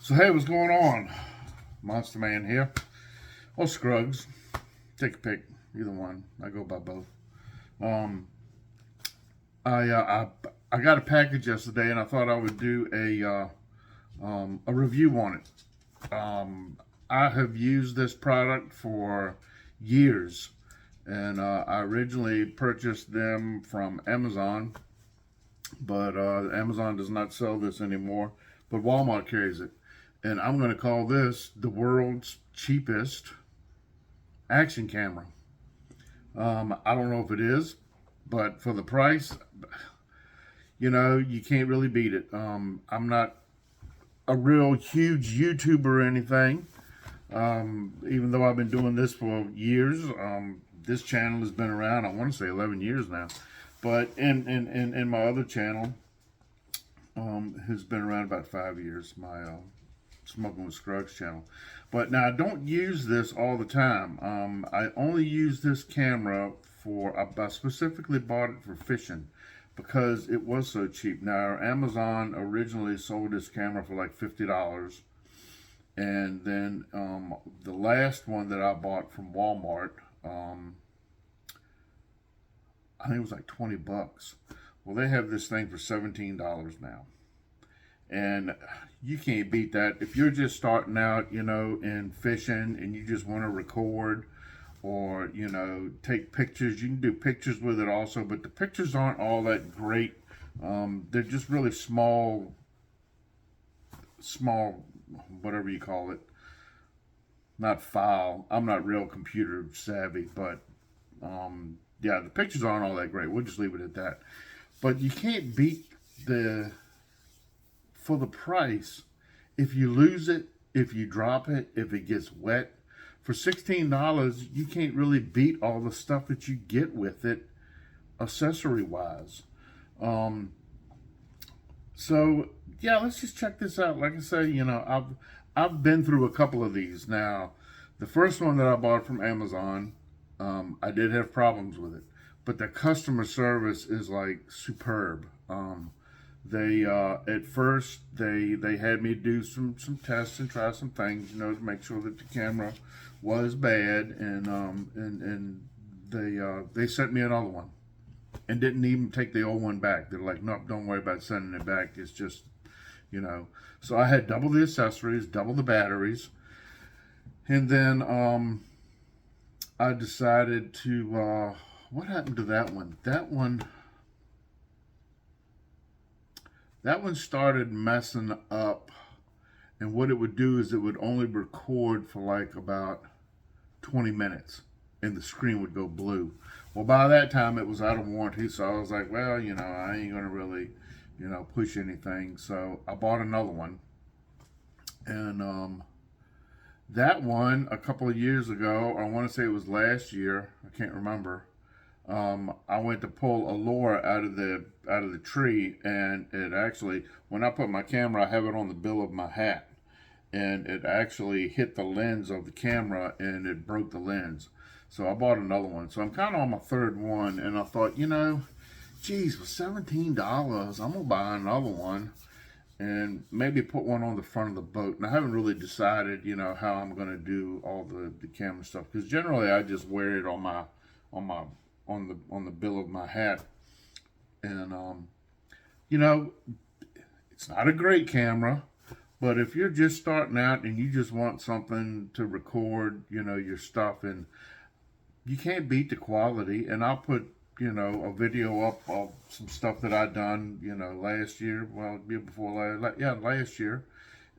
So hey, what's going on? Monster Man here. Or Scruggs. Take a pick. Either one. I go by both. Um, I got a package yesterday, and I thought I would do a review on it. I have used this product for years, and I originally purchased them from Amazon, but Amazon does not sell this anymore. But Walmart carries it, and I'm going to call this the world's cheapest action camera. I don't know if it is, but for the price, you can't really beat it. I'm not a real huge YouTuber or anything, even though I've been doing this for years. This channel has been around, I want to say 11 years now. But in my other channel, has been around about 5 years, my Smoking with Scruggs channel. But now I don't use this all the time. I only use this camera I specifically bought it for fishing because it was so cheap. Now Amazon originally sold this camera for like $50. And then the last one that I bought from Walmart, I think it was like 20 bucks. Well, they have this thing for $17 now. And you can't beat that. If you're just starting out, in fishing and you just want to record or, take pictures, you can do pictures with it also, but the pictures aren't all that great. They're just really small, whatever you call it. Not file. I'm not real computer savvy, but yeah, the pictures aren't all that great. We'll just leave it at that. But you can't beat for the price. If you lose it, if you drop it, if it gets wet, for $16, you can't really beat all the stuff that you get with it, accessory wise. So yeah, let's just check this out. Like I say, I've been through a couple of these. Now, the first one that I bought from Amazon, I did have problems with it, but the customer service is like superb. They at first they had me do some tests and try some things, to make sure that the camera was bad, and they sent me another one and didn't even take the old one back. They're like, nope, don't worry about sending it back. It's just, So I had double the accessories, double the batteries, and then I decided to what happened to that one? That one started messing up, and what it would do is it would only record for like about 20 minutes, and the screen would go blue. Well, by that time it was out of warranty, so I was like, well, I ain't gonna really, push anything. So I bought another one, and that one a couple of years ago, I want to say it was last year, I can't remember. I went to pull a lure out of the tree, and it actually, when I put my camera, I have it on the bill of my hat, and it actually hit the lens of the camera and it broke the lens. So I bought another one. So I'm kind of on my third one, and I thought, geez, for $17, I'm gonna buy another one and maybe put one on the front of the boat. And I haven't really decided, how I'm gonna do all the camera stuff, because generally I just wear it on the bill of my hat. And it's not a great camera, but if you're just starting out and you just want something to record, your stuff, and you can't beat the quality. And I'll put, a video up of some stuff that I done, last year. Well, before last year.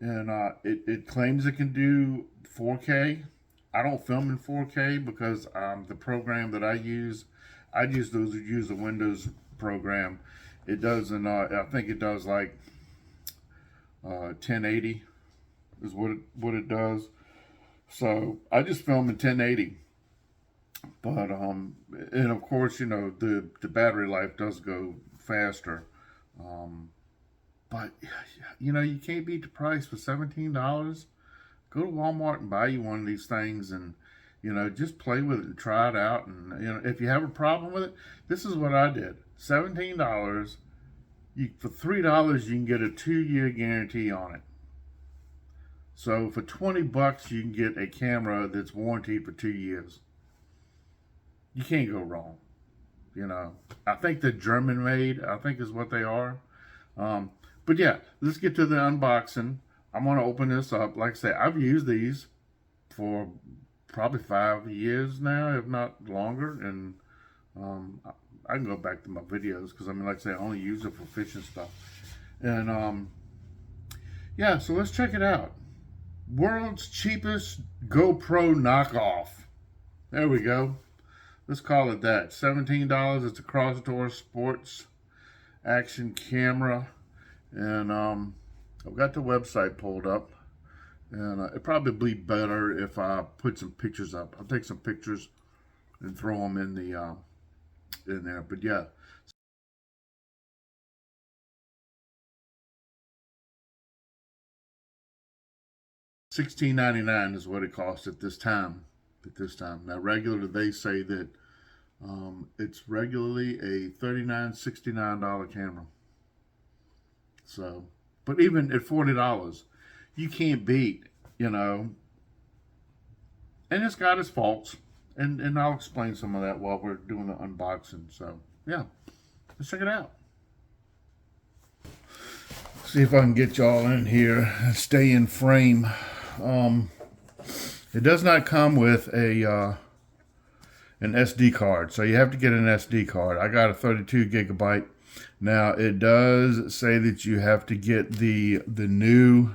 And it claims it can do 4K. I don't film in 4K because the program that I use the Windows program. It does, I think it does like 1080 is what it does. So I just film in 1080. But and of course, the battery life does go faster. But you can't beat the price for $17. Go to Walmart and buy you one of these things, and just play with it and try it out. And if you have a problem with it, this is what I did. $17. For $3, you can get a 2-year guarantee on it. So for 20 bucks, you can get a camera that's warranted for 2 years. You can't go wrong. You know, I think they're German made, I think is what they are. Um, but yeah, let's get to the unboxing. I'm going to open this up. Like I say, I've used these for probably 5 years now, if not longer. And I can go back to my videos because, I mean, like I say, I only use it for fishing stuff. And yeah, so let's check it out. World's cheapest GoPro knockoff. There we go. Let's call it that. $17. It's a Crosstour Sports action camera. And I've got the website pulled up. And it'd probably be better if I put some pictures up. I'll take some pictures and throw them in the in there. But yeah, $16.99 is what it costs at this time. Now, regularly they say that it's regularly a $39.69 camera. So, but even at $40, you can't beat, you know. And it's got its faults, and I'll explain some of that while we're doing the unboxing. So, yeah, let's check it out. See if I can get y'all in here and stay in frame. It does not come with a an SD card, so you have to get an SD card. I got a 32 gigabyte. Now it does say that you have to get the new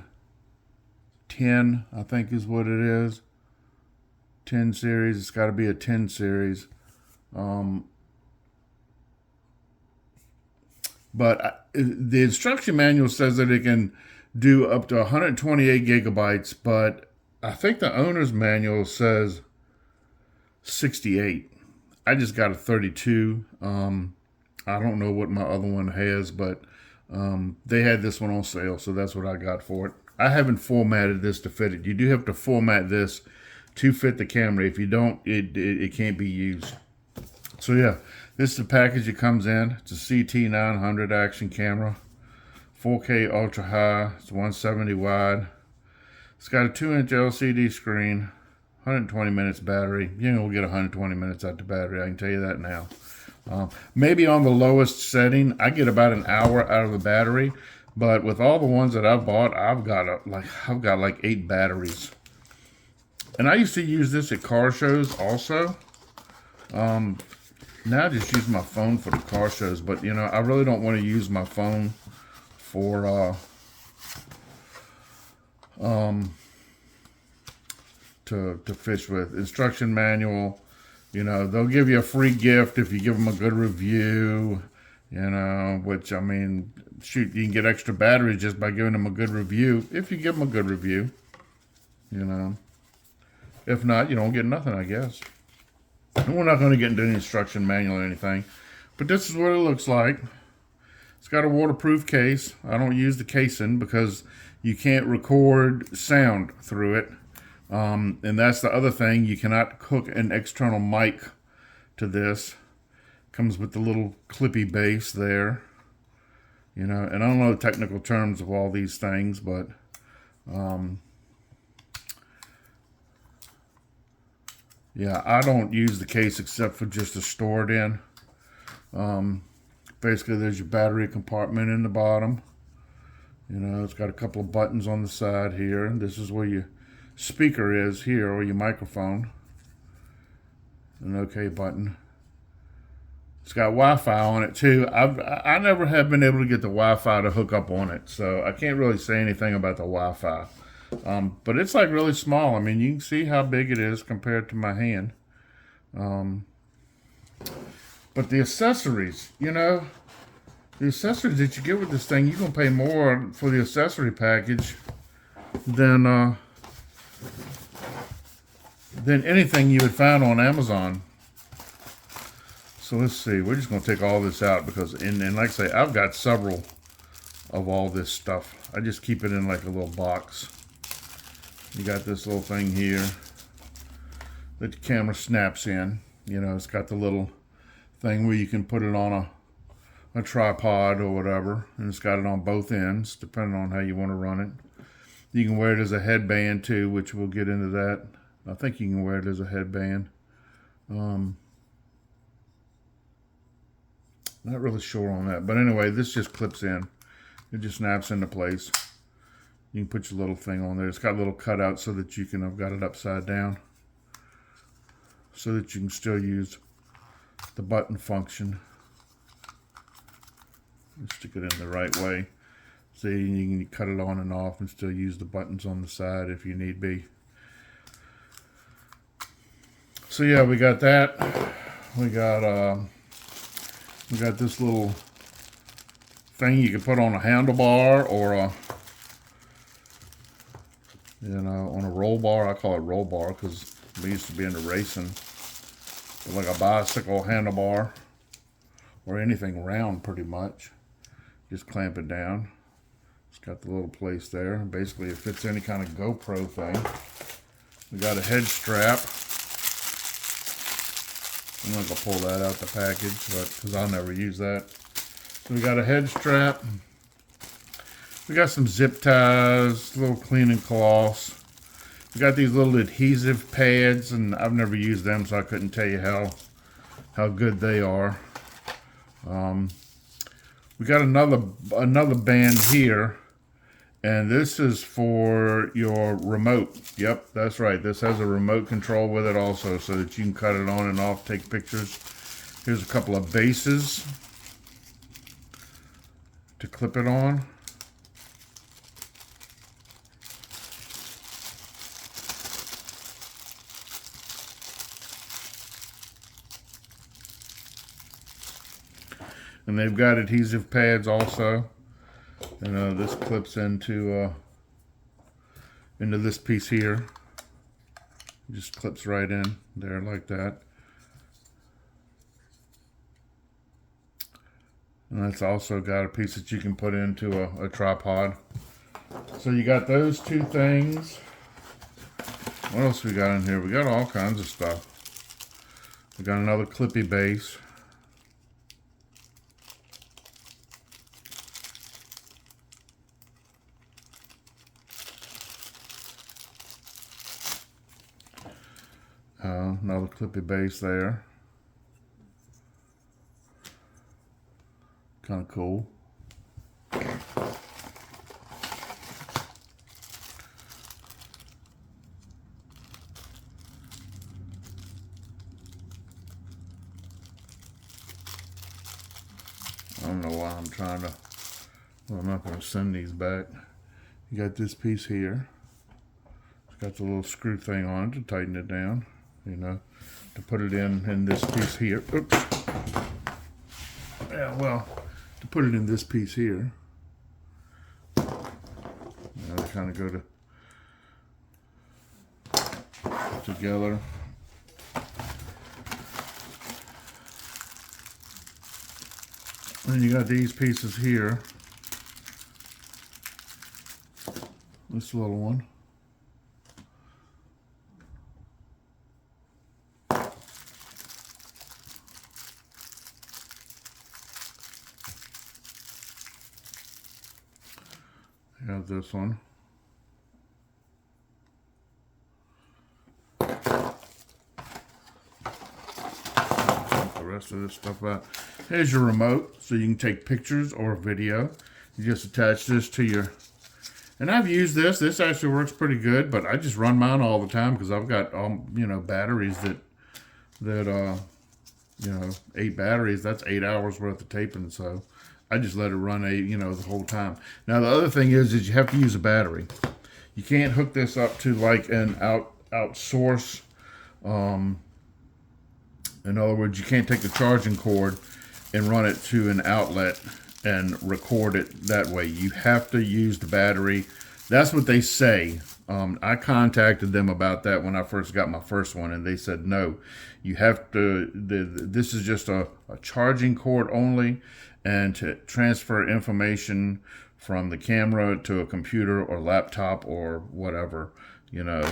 10, I think is what it is. 10 series. It's got to be a 10 series. But the instruction manual says that it can do up to 128 gigabytes, but I think the owner's manual says 68. I just got a 32. I don't know what my other one has, but they had this one on sale, so that's what I got for it. I haven't formatted this to fit it. You do have to format this to fit the camera. If you don't, it can't be used. So yeah, this is the package it comes in. It's a CT900 action camera, 4K ultra high. It's 170 wide. It's got a 2-inch LCD screen, 120 minutes battery. You know, we'll get 120 minutes out the battery. I can tell you that now. Maybe on the lowest setting, I get about an hour out of the battery. But with all the ones that I've bought, I've got like 8 batteries. And I used to use this at car shows also. Now I just use my phone for the car shows, but you know, I really don't want to use my phone for to fish with. Instruction manual, you know, they'll give you a free gift if you give them a good review, you know, which, I mean, shoot, you can get extra batteries just by giving them a good review, if you give them a good review, you know. If not, you don't get nothing, I guess. And we're not going to get into any instruction manual or anything, but this is what it looks like. It's got a waterproof case. I don't use the casing because you can't record sound through it. And that's the other thing. You cannot hook an external mic to this. Comes with the little clippy base there. You know, and I don't know the technical terms of all these things, but yeah, I don't use the case except for just to store it in. Basically, there's your battery compartment in the bottom. You know, it's got a couple of buttons on the side here. This is where your speaker is here, or your microphone. An OK button. It's got Wi-Fi on it too. I never have been able to get the Wi-Fi to hook up on it, so I can't really say anything about the Wi-Fi. But it's like really small. I mean, you can see how big it is compared to my hand. But the accessories, you know, the accessories that you get with this thing, you're going to pay more for the accessory package than anything you would find on Amazon. So let's see. We're just going to take all this out because, and like I say, I've got several of all this stuff. I just keep it in like a little box. You got this little thing here that the camera snaps in. You know, it's got the little thing where you can put it on a tripod or whatever, and it's got it on both ends depending on how you want to run it. You can wear it as a headband too, which we'll get into that. I think you can wear it as a headband. Not really sure on that, but anyway, this just clips in. It just snaps into place. You can put your little thing on there. It's got a little cutout so that you can, I've got it upside down, so that you can still use the button function. Stick it in the right way. See, you can cut it on and off and still use the buttons on the side if you need be. So yeah, we got that. We got this little thing you can put on a handlebar or a, on a roll bar. I call it roll bar because we used to be into racing. But like a bicycle handlebar or anything round, pretty much. Just clamp it down. It's got the little place there. Basically, it fits any kind of GoPro thing. We got a head strap. I'm not gonna pull that out the package, but because I'll never use that. So we got a head strap. We got some zip ties, little cleaning cloths. We got these little adhesive pads, and I've never used them, so I couldn't tell you how good they are. We got another band here, and this is for your remote. Yep, that's right. This has a remote control with it also, so that you can cut it on and off, take pictures. Here's a couple of bases to clip it on. And they've got adhesive pads also. And this clips into this piece here. It just clips right in there like that. And that's also got a piece that you can put into a tripod. So you got those two things. What else we got in here? We got all kinds of stuff. We got another clippy base. Another clippy base there. Kind of cool. I don't know why I'm trying to, well, I'm not going to send these back. You got this piece here. It's got the little screw thing on it to tighten it down, to put it in this piece here. Oops. Yeah, well, to put it in this piece here. They kind of go together. Then you got these pieces here. This little one. You have this one. The rest of this stuff out. Here's your remote, so you can take pictures or video. You just attach this to your, and I've used this. This actually works pretty good, but I just run mine all the time because I've got batteries that 8 batteries. That's 8 hours worth of taping. So I just let it run the whole time. Now the other thing is you have to use a battery. You can't hook this up to like an out source. In other words, you can't take the charging cord and run it to an outlet and record it that way. You have to use the battery. That's what they say. I contacted them about that when I first got my first one, and they said, no, you have to, this is just a charging cord only, and to transfer information from the camera to a computer or laptop or whatever,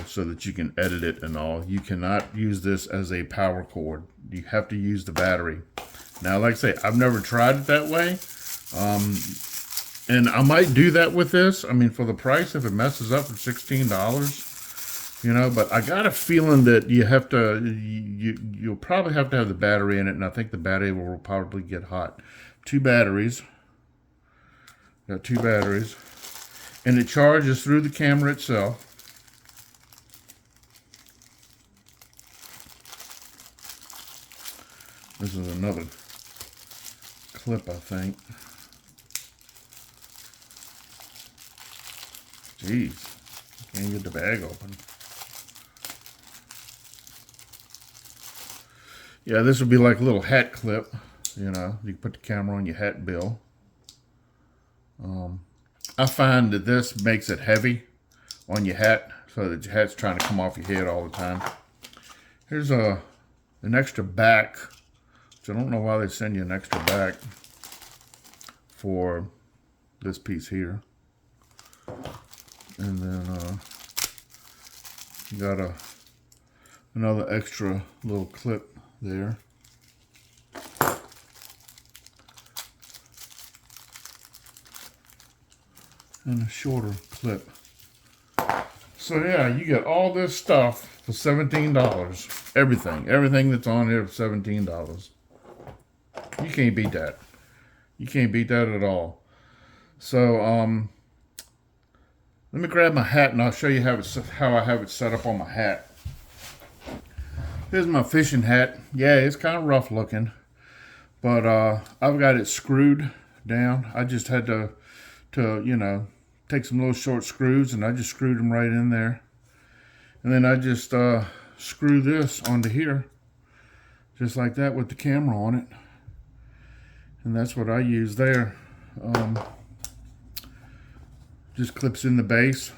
so that you can edit it and all. You cannot use this as a power cord. You have to use the battery. Now, like I say, I've never tried it that way. And I might do that with this. I mean, for the price, if it messes up for $16, you know, but I got a feeling that you have to, you'll probably have to have the battery in it, and I think the battery will probably get hot. 2 batteries. Got 2 batteries. And it charges through the camera itself. This is another clip, I think. Jeez, can't get the bag open. Yeah, this would be like a little hat clip. You know, you can put the camera on your hat bill. I find that this makes it heavy on your hat, so that your hat's trying to come off your head all the time. Here's an extra back, which I don't know why they send you an extra back for this piece here. And then you got another extra little clip there. And a shorter clip. So yeah, you get all this stuff for $17. Everything that's on here for $17. You can't beat that. You can't beat that at all. So let me grab my hat and I'll show you how I have it set up on my hat. Here's my fishing hat. Yeah, it's kind of rough looking, but I've got it screwed down. I just had to you know, take some little short screws, and I just screwed them right in there. And then I just screw this onto here, just like that, with the camera on it. And that's what I use there. Just clips in the base.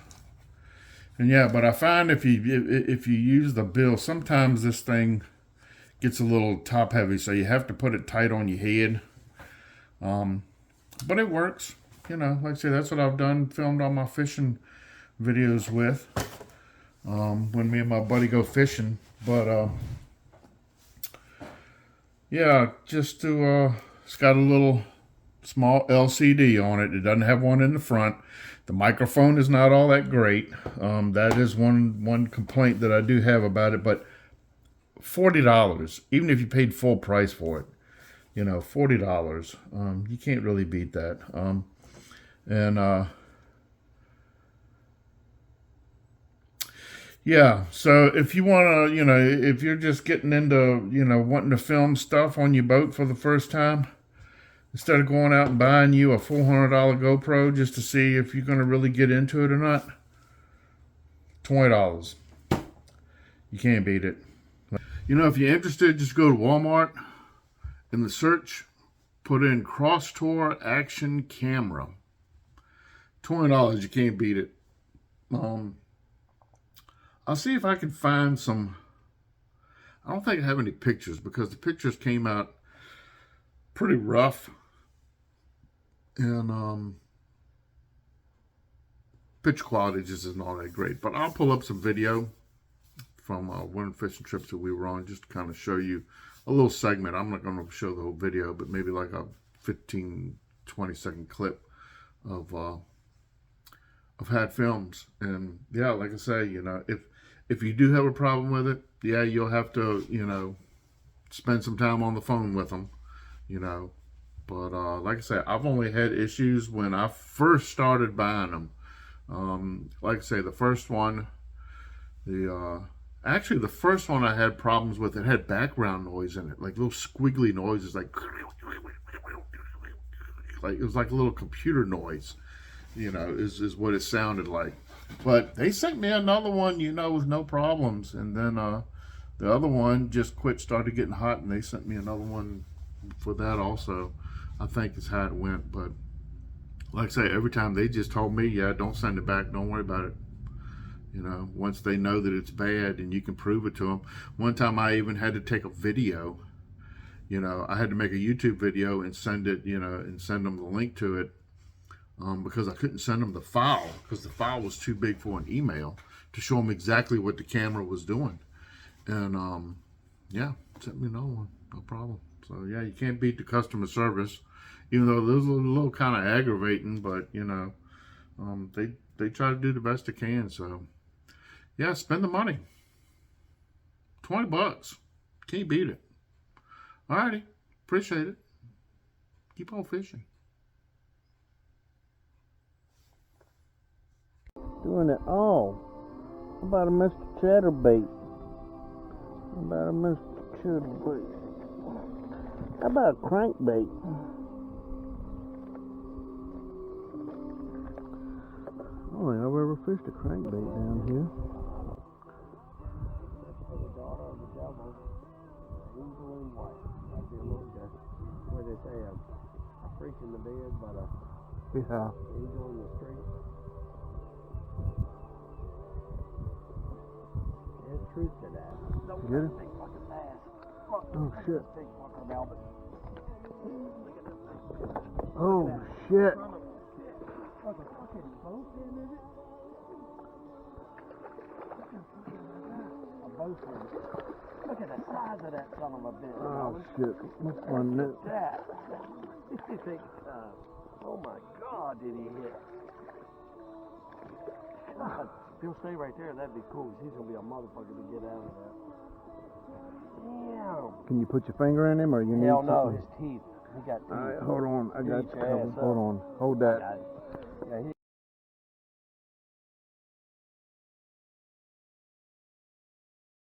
And yeah, but I find if you use the bill, sometimes this thing gets a little top heavy, so you have to put it tight on your head. But it works. You know, like I say, that's what I've filmed all my fishing videos with, when me and my buddy go fishing. But yeah, just it's got a little small LCD on it. It doesn't have one in the front. The microphone is not all that great. That is one complaint that I do have about it. But $40, even if you paid full price for it, you know, $40, you can't really beat that. Yeah, so if you want to, you know, if you're just getting into, you know, wanting to film stuff on your boat for the first time, instead of going out and buying you a $400 GoPro just to see if you're going to really get into it or not, $20. You can't beat it. You know, if you're interested, just go to Walmart. In the search, put in Cross Tour Action Camera. $20, you can't beat it. I'll see if I can find some. I don't think I have any pictures, because the pictures came out pretty rough. And picture quality just isn't all that great. But I'll pull up some video from one of the fishing trips that we were on, just to kind of show you a little segment. I'm not going to show the whole video, but maybe like a 15-20 second clip of hat films. And yeah, like I say, you know, if you do have a problem with it, yeah, you'll have to, you know, spend some time on the phone with them, you know. But like I say, I've only had issues when I first started buying them. Like I say, the first one, actually the first one I had problems with, it had background noise in it, like little squiggly noises, like it was like a little computer noise, you know, is what it sounded like. But they sent me another one, you know, with no problems. And then the other one just started getting hot, and they sent me another one for that also. I think is how it went. But like I say, every time they just told me, yeah, don't send it back, don't worry about it. You know, once they know that it's bad and you can prove it to them. One time I even had to take a video. You know, I had to make a YouTube video and send it, you know, and send them the link to it. Because I couldn't send them the file, because the file was too big for an email to show them exactly what the camera was doing. And yeah, sent me another one, no problem. So yeah, you can't beat the customer service, even though it is a little kind of aggravating. But you know, they try to do the best they can. So yeah, spend the money. $20. Can't beat it. Alrighty, appreciate it. Keep on fishing. Doing it all. How about a Mr. Chatterbait? How about a Mr. Chatterbait? How about a crankbait? I don't think I've ever fished a crankbait down here. The daughter of the devil, angel in white. That'd be a little bit, what they say, a freak in the bed, but a angel in the street. There's truth to that. Get it? Big fucking bass. Look, oh shit. Big fucking velvet. Look at this thing. Oh shit. Look, a fucking boat in it. A boat in it. Look at the size of that son of a bitch. Oh shit. What's on that? That. You think, oh my god, did he hit? God. If he'll stay right there, that'd be cool. He's gonna be a motherfucker to get out of that. Damn. Can you put your finger in him, or you need? Hell no, his teeth. He got teeth. All right, hold on. I got you covered. Hold on. Hold that. Yeah,